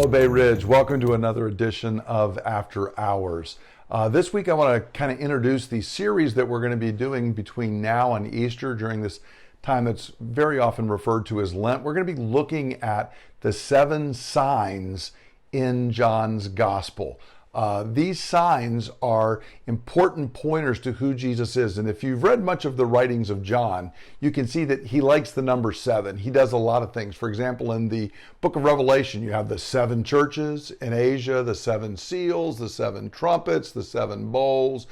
Hello, Bay Ridge. Welcome to another edition of After Hours. This week, I want to kind of introduce the series that we're going to be doing between now and Easter during this time that's very often referred to as Lent. We're going to be looking at the 7 signs in John's Gospel. These signs are important pointers to who Jesus is. And if you've read much of the writings of John, you can see that he likes the number 7. He does a lot of things. For example, in the book of Revelation, you have the 7 churches in Asia, the 7 seals, the 7 trumpets, the 7 bowls.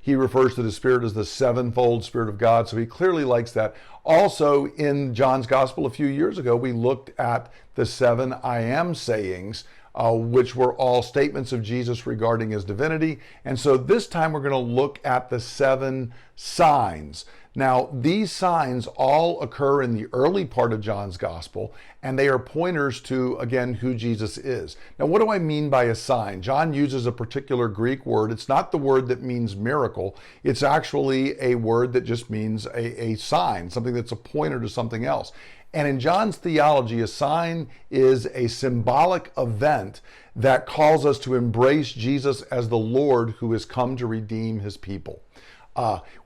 He refers to the Spirit as the sevenfold Spirit of God. So he clearly likes that. Also, in John's Gospel a few years ago, we looked at the 7 I am sayings, which were all statements of Jesus regarding his divinity. And so this time we're going to look at the 7 signs. Now, these signs all occur in the early part of John's Gospel, and they are pointers to, again, who Jesus is. Now, what do I mean by a sign? John uses a particular Greek word. It's not the word that means miracle. It's actually a word that just means a sign, something that's a pointer to something else. And in John's theology, a sign is a symbolic event that calls us to embrace Jesus as the Lord who has come to redeem his people.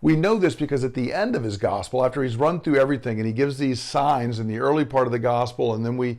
We know this because at the end of his gospel, after he's run through everything and he gives these signs in the early part of the gospel, and then we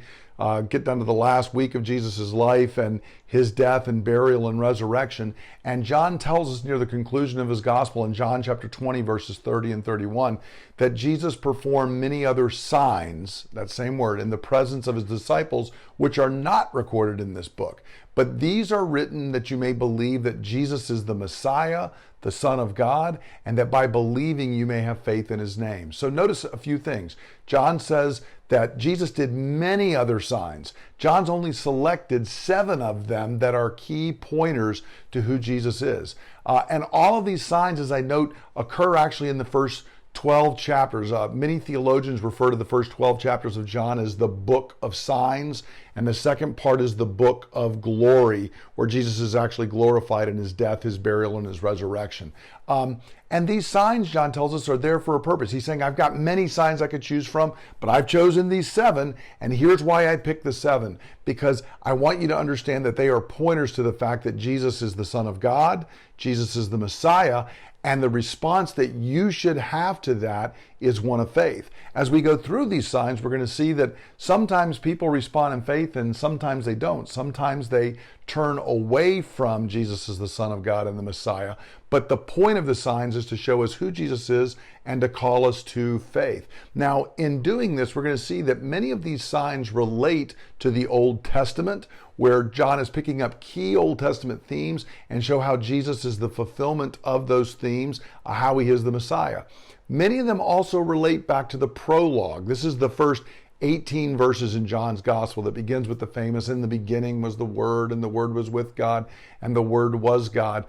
get down to the last week of Jesus' life and his death and burial and resurrection. And John tells us near the conclusion of his gospel in John chapter 20, verses 30 and 31, that Jesus performed many other signs, that same word, in the presence of his disciples, which are not recorded in this book. But these are written that you may believe that Jesus is the Messiah, the Son of God, and that by believing you may have faith in his name. So notice a few things. John says that Jesus did many other signs. John's only selected 7 of them that are key pointers to who Jesus is. And all of these signs, as I note, occur actually in the first 12 chapters. Many theologians refer to the first 12 chapters of John as the book of signs, and the second part is the book of glory, where Jesus is actually glorified in his death, his burial, and his resurrection. And these signs, John tells us, are there for a purpose. He's saying, I've got many signs I could choose from, but I've chosen these 7, and here's why I picked the 7. Because I want you to understand that they are pointers to the fact that Jesus is the Son of God, Jesus is the Messiah, and the response that you should have to that is one of faith. As we go through these signs, we're going to see that sometimes people respond in faith and sometimes they don't. Sometimes they turn away from Jesus as the Son of God and the Messiah. But the point of the signs is to show us who Jesus is and to call us to faith. Now, in doing this, we're going to see that many of these signs relate to the Old Testament, where John is picking up key Old Testament themes and show how Jesus is the fulfillment of those themes, how he is the Messiah. Many of them also relate back to the prologue. This is the first 18 verses in John's Gospel that begins with the famous, in the beginning was the Word, and the Word was with God, and the Word was God.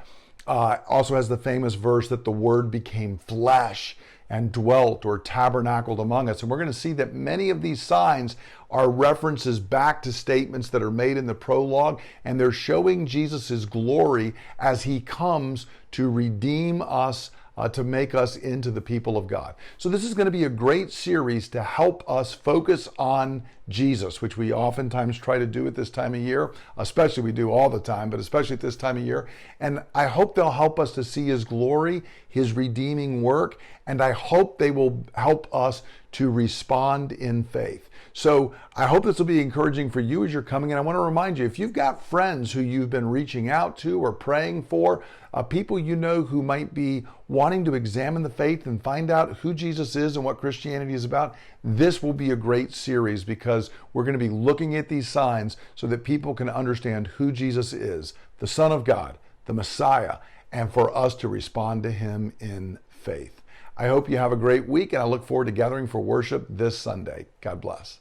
Also has the famous verse that the Word became flesh and dwelt or tabernacled among us. And we're going to see that many of these signs are references back to statements that are made in the prologue, and they're showing Jesus' glory as he comes to redeem us, to make us into the people of God. So this is going to be a great series to help us focus on Jesus, which we oftentimes try to do at this time of year, especially we do all the time, but especially at this time of year. And I hope they'll help us to see his glory, his redeeming work, and I hope they will help us to respond in faith. So I hope this will be encouraging for you as you're coming. And I want to remind you, if you've got friends who you've been reaching out to or praying for, people you know who might be wanting to examine the faith and find out who Jesus is and what Christianity is about, this will be a great series because we're going to be looking at these signs so that people can understand who Jesus is, the Son of God, the Messiah, and for us to respond to him in faith. I hope you have a great week, and I look forward to gathering for worship this Sunday. God bless.